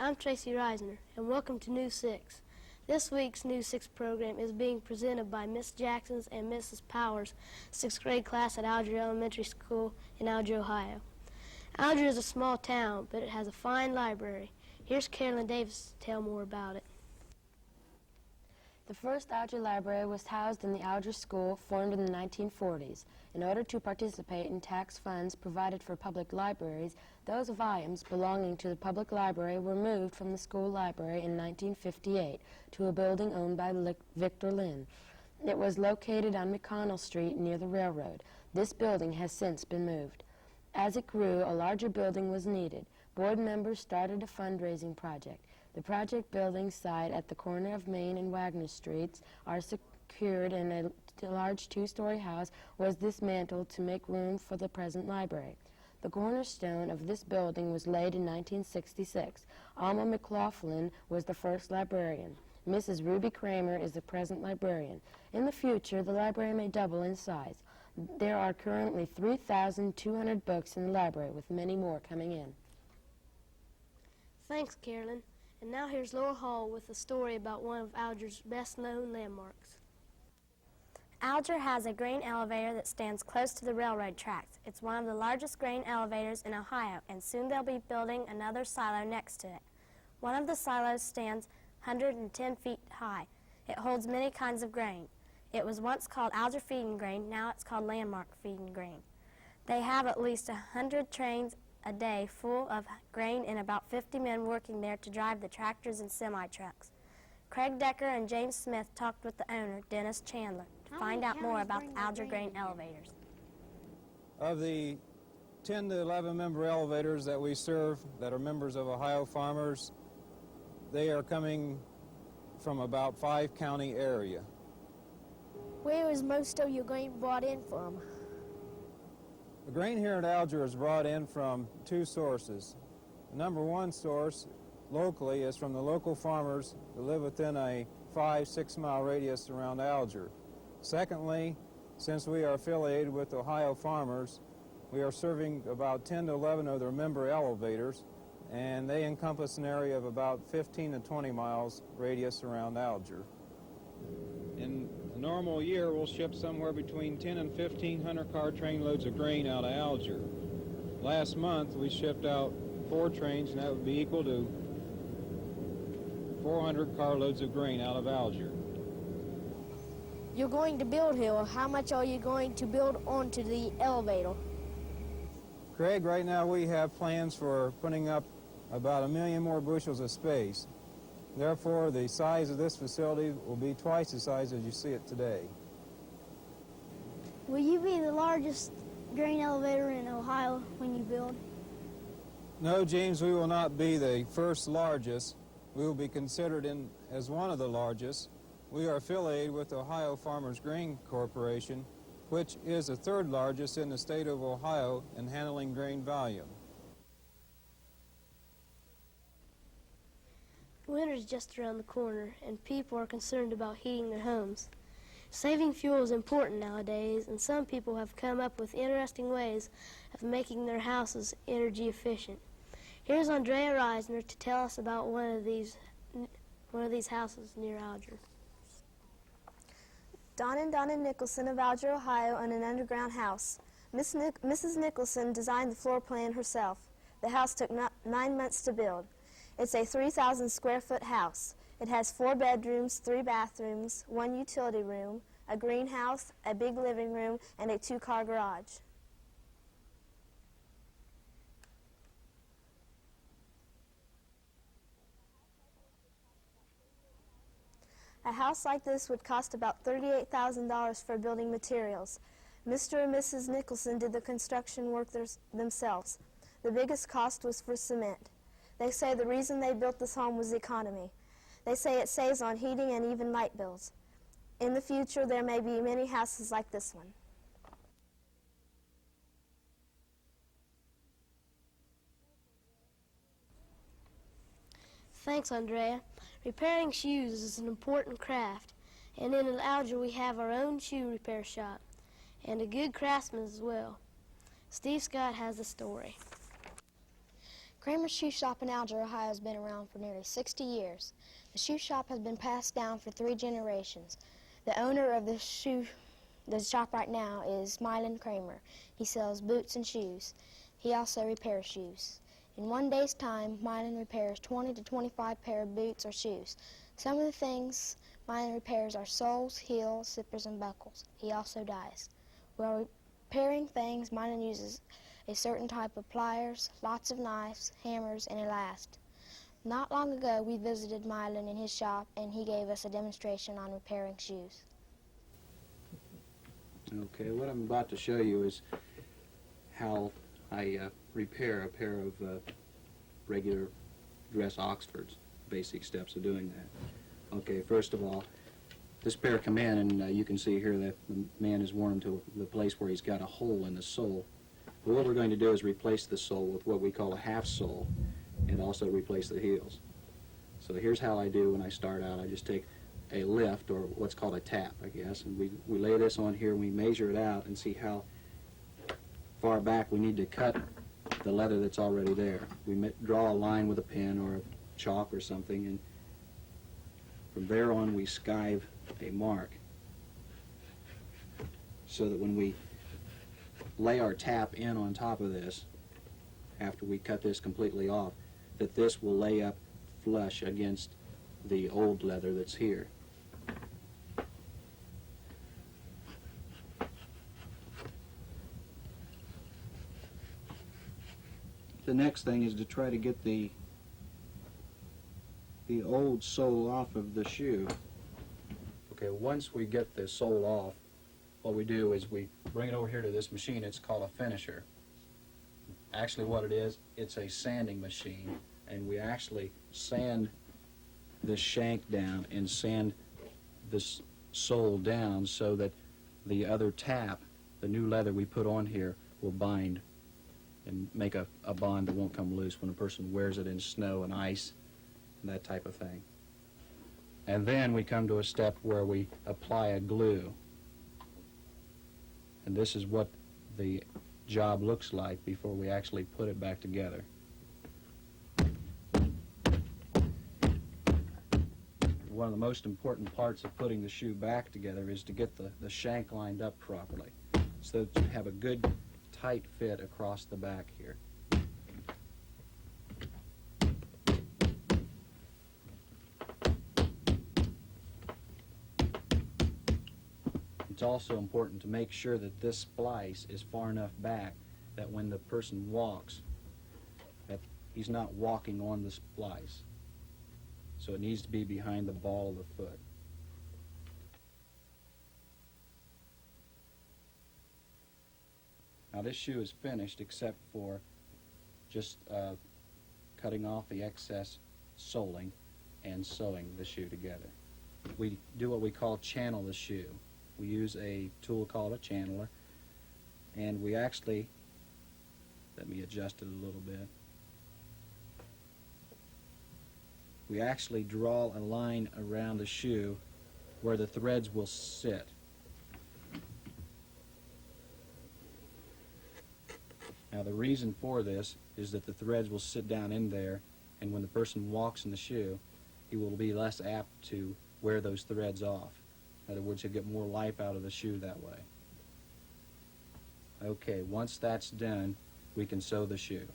I'm Tracy Reisner, and welcome to New 6. This week's New 6 program is being presented by Miss Jackson's and Mrs. Powers' 6th grade class at Alger Elementary School in Alger, Ohio. Alger is a small town, but it has a fine library. Here's Carolyn Davis to tell more about it. The first Alger Library was housed in the Alger School, formed in the 1940s. In order to participate in tax funds provided for public libraries, those volumes belonging to the public library were moved from the school library in 1958 to a building owned by Victor Lynn. It was located on McConnell Street near the railroad. This building has since been moved. As it grew, a larger building was needed. Board members started a fundraising project. The project building site at the corner of Main and Wagner Streets are secured, and a large two-story house was dismantled to make room for the present library. The cornerstone of this building was laid in 1966. Alma McLaughlin was the first librarian. Mrs. Ruby Kramer is the present librarian. In the future, the library may double in size. There are currently 3,200 books in the library, with many more coming in. Thanks, Carolyn. And now here's Laura Hall with a story about one of Alger's best-known landmarks. Alger has a grain elevator that stands close to the railroad tracks. It's one of the largest grain elevators in Ohio, and soon they'll be building another silo next to it. One of the silos stands 110 feet high. It holds many kinds of grain. It was once called Alger Feeding Grain, now it's called Landmark Feeding Grain. They have at least 100 trains a day full of grain and about 50 men working there to drive the tractors and semi-trucks. Craig Decker and James Smith talked with the owner, Dennis Chandler, to find out more about the Alger grain elevators. Of the 10 to 11 member elevators that we serve that are members of Ohio Farmers, they are coming from about 5-county area. Where is most of your grain brought in from? The grain here at Alger is brought in from two sources. The number one source locally is from the local farmers that live within a 5-6 mile radius around Alger. Secondly, since we are affiliated with Ohio Farmers, we are serving about 10 to 11 of their member elevators, and they encompass an area of about 15 to 20 miles radius around Alger. In a normal year, we'll ship somewhere between 10 and 1,500 car train loads of grain out of Alger. Last month, we shipped out 4 trains, and that would be equal to 400 carloads of grain out of Alger. You're going to build here. How much are you going to build onto the elevator? Craig, right now we have plans for putting up about 1 million more bushels of space. Therefore, the size of this facility will be twice the size as you see it today. Will you be the largest grain elevator in Ohio when you build? No, James, we will not be the first largest. We will be considered as one of the largest. We are affiliated with Ohio Farmers Grain Corporation, which is the 3rd largest in the state of Ohio in handling grain volume. Winter is just around the corner, and people are concerned about heating their homes. Saving fuel is important nowadays, and some people have come up with interesting ways of making their houses energy efficient. Here's Andrea Reisner to tell us about one of these houses near Alger. Don and Donna Nicholson of Alger, Ohio, own an underground house. Mrs. Nicholson designed the floor plan herself. The house took 9 months to build. It's a 3,000 square foot house. It has 4 bedrooms, 3 bathrooms, 1 utility room, a greenhouse, a big living room, and a 2-car garage. A house like this would cost about $38,000 for building materials. Mr. and Mrs. Nicholson did the construction work themselves. The biggest cost was for cement. They say the reason they built this home was economy. They say it saves on heating and even light bills. In the future, there may be many houses like this one. Thanks, Andrea. Repairing shoes is an important craft, and in Alger we have our own shoe repair shop, and a good craftsman as well. Steve Scott has the story. Kramer's Shoe Shop in Alger, Ohio has been around for nearly 60 years. The shoe shop has been passed down for 3 generations. The owner of the shop right now is Mylon Kramer. He sells boots and shoes. He also repairs shoes. In one day's time, Mylon repairs 20 to 25 pair of boots or shoes. Some of the things Mylon repairs are soles, heels, zippers, and buckles. He also dyes. While repairing things, Mylon uses a certain type of pliers, lots of knives, hammers, and a last. Not long ago, we visited Mylon in his shop, and he gave us a demonstration on repairing shoes. Okay, what I'm about to show you is how I repair a pair of regular dress Oxfords, basic steps of doing that. Okay, first of all, this pair come in, and you can see here that the man has worn them to the place where he's got a hole in the sole. But what we're going to do is replace the sole with what we call a half sole, and also replace the heels. So here's how I do when I start out. I just take a lift, or what's called a tap, I guess, and we lay this on here, and we measure it out and see how far back we need to cut the leather that's already there. We draw a line with a pen or a chalk or something, and from there on we skive a mark so that when we lay our tap in on top of this, after we cut this completely off, that this will lay up flush against the old leather that's here. The next thing is to try to get the old sole off of the shoe. Okay, once we get the sole off, what we do is we bring it over here to this machine. It's called a finisher. Actually what it is, it's a sanding machine, and we actually sand this shank down and sand this sole down so that the other tap, the new leather we put on here, will bind and make a bond that won't come loose when a person wears it in snow and ice and that type of thing. And then we come to a step where we apply a glue. And this is what the job looks like before we actually put it back together. One of the most important parts of putting the shoe back together is to get the shank lined up properly so that you have a good tight fit across the back here. It's also important to make sure that this splice is far enough back that when the person walks, that he's not walking on the splice. So it needs to be behind the ball of the foot. Now this shoe is finished except for just cutting off the excess soling and sewing the shoe together. We do what we call channel the shoe. We use a tool called a channeler, and we actually, let me adjust it a little bit. We actually draw a line around the shoe where the threads will sit. Now the reason for this is that the threads will sit down in there, and when the person walks in the shoe, he will be less apt to wear those threads off. In other words, he'll get more life out of the shoe that way. Okay, once that's done, we can sew the shoe.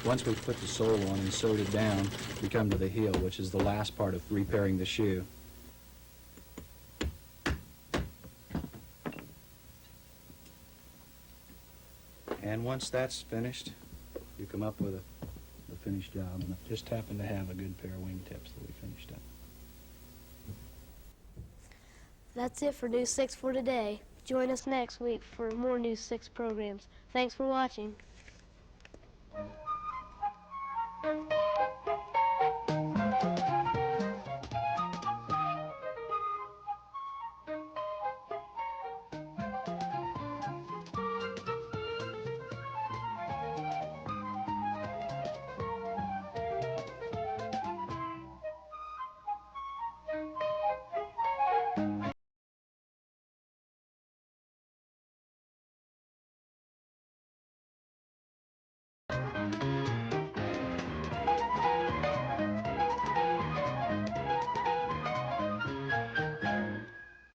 Once we've put the sole on and sewed it down, we come to the heel, which is the last part of repairing the shoe. And once that's finished, you come up with a finished job. And I just happen to have a good pair of wingtips that we finished up. That's it for News 6 for today. Join us next week for more News 6 programs. Thanks for watching.